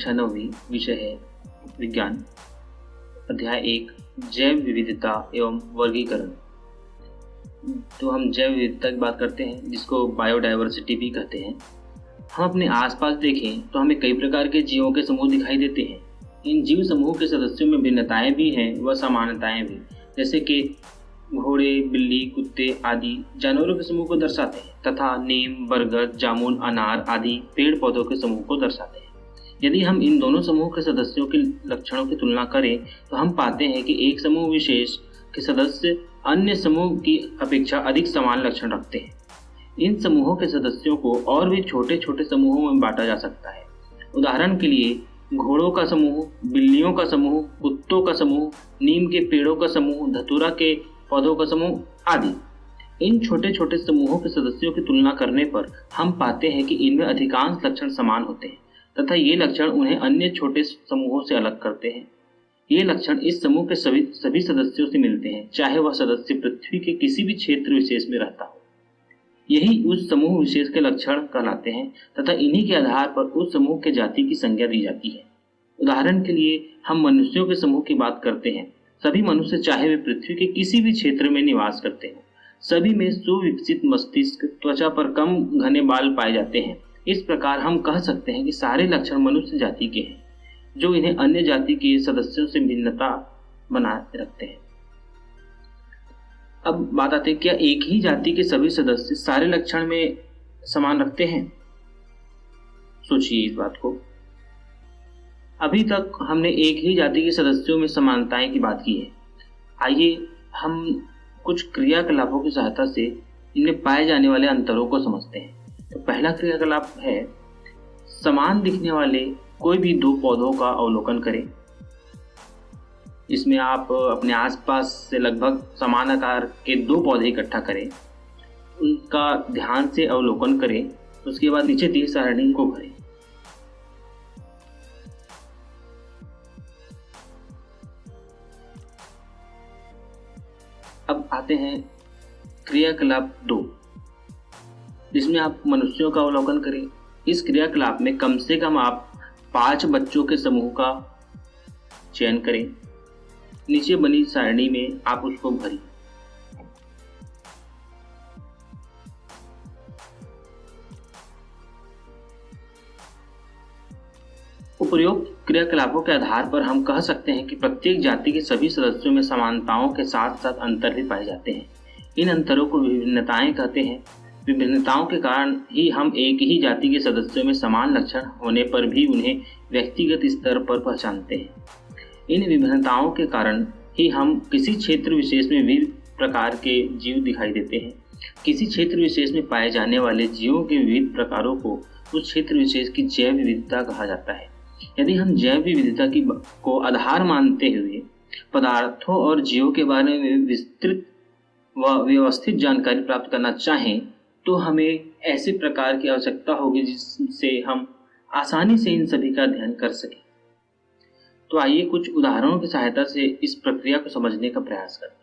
कक्षा 9वीं, विषय है विज्ञान, अध्याय 1 जैव विविधता एवं वर्गीकरण। तो हम जैव विविधता की बात करते हैं, जिसको बायोडायवर्सिटी भी कहते हैं। हम अपने आसपास देखें तो हमें कई प्रकार के जीवों के समूह दिखाई देते हैं। इन जीव समूह के सदस्यों में भिन्नताएं भी हैं व समानताएं भी, जैसे कि घोड़े, बिल्ली, कुत्ते आदि जानवरों के समूह को दर्शाते हैं तथा नीम, बरगद, जामुन, अनार आदि पेड़ पौधों के समूह को दर्शाते हैं। यदि हम इन दोनों समूह के सदस्यों के लक्षणों की तुलना करें तो हम पाते हैं कि एक समूह विशेष के सदस्य अन्य समूह की अपेक्षा अधिक समान लक्षण रखते हैं। इन समूहों के सदस्यों को और भी छोटे छोटे समूहों में बांटा जा सकता है। उदाहरण के लिए घोड़ों का समूह, बिल्लियों का समूह, कुत्तों का समूह, नीम के पेड़ों का समूह, धतूरा के पौधों का समूह आदि। इन छोटे छोटे समूहों के सदस्यों की तुलना करने पर हम पाते हैं कि इनमें अधिकांश लक्षण समान होते हैं तथा ये लक्षण उन्हें अन्य छोटे समूहों से अलग करते हैं। ये लक्षण इस समूह के सभी सदस्यों से मिलते हैं, चाहे वह सदस्य पृथ्वी के किसी भी क्षेत्र विशेष में रहता हो। यही उस समूह विशेष के लक्षण कहलाते हैं तथा इन्हीं के आधार पर उस समूह के जाति की संज्ञा दी जाती है। उदाहरण के लिए हम मनुष्यों के समूह की बात करते हैं। सभी मनुष्य, चाहे वे पृथ्वी के किसी भी क्षेत्र में निवास करते हो, सभी में सुविकसित मस्तिष्क, त्वचा पर कम घने बाल पाए जाते हैं। इस प्रकार हम कह सकते हैं कि सारे लक्षण मनुष्य जाति के हैं, जो इन्हें अन्य जाति के सदस्यों से भिन्नता बनाए रखते हैं। अब बात आती है, क्या एक ही जाति के सभी सदस्य सारे लक्षण में समान रखते हैं? सोचिए इस बात को। अभी तक हमने एक ही जाति के सदस्यों में समानताएं की बात की है। आइए हम कुछ क्रियाकलापों की सहायता से इनमें पाए जाने वाले अंतरों को समझते हैं। तो पहला क्रियाकलाप है, समान दिखने वाले कोई भी दो पौधों का अवलोकन करें। इसमें आप अपने आसपास से लगभग समान आकार के दो पौधे इकट्ठा करें, उनका ध्यान से अवलोकन करें, उसके बाद नीचे दी सारणी को भरें। अब आते हैं क्रियाकलाप 2, जिसमें आप मनुष्यों का अवलोकन करें। इस क्रियाकलाप में कम से कम आप 5 बच्चों के समूह का चयन करें। नीचे बनी सारणी में आप उसको भरें। उपरोक्त क्रियाकलापों के आधार पर हम कह सकते हैं कि प्रत्येक जाति के सभी सदस्यों में समानताओं के साथ साथ अंतर भी पाए जाते हैं। इन अंतरों को विभिन्नताएं कहते हैं। विभिन्नताओं के कारण ही हम एक ही जाति के सदस्यों में समान लक्षण होने पर भी उन्हें व्यक्तिगत स्तर पर पहचानते हैं। इन विभिन्नताओं के कारण ही हम किसी क्षेत्र विशेष में विविध प्रकार के जीव दिखाई देते हैं। किसी क्षेत्र विशेष में पाए जाने वाले जीवों के विविध प्रकारों को उस क्षेत्र विशेष की जैव विविधता कहा जाता है। यदि हम जैव विविधता को आधार मानते हुए पदार्थों और जीवों के बारे में विस्तृत व व्यवस्थित जानकारी प्राप्त करना चाहें तो हमें ऐसे प्रकार की आवश्यकता होगी जिससे हम आसानी से इन सभी का अध्ययन कर सकें। तो आइए कुछ उदाहरणों की सहायता से इस प्रक्रिया को समझने का प्रयास करते हैं।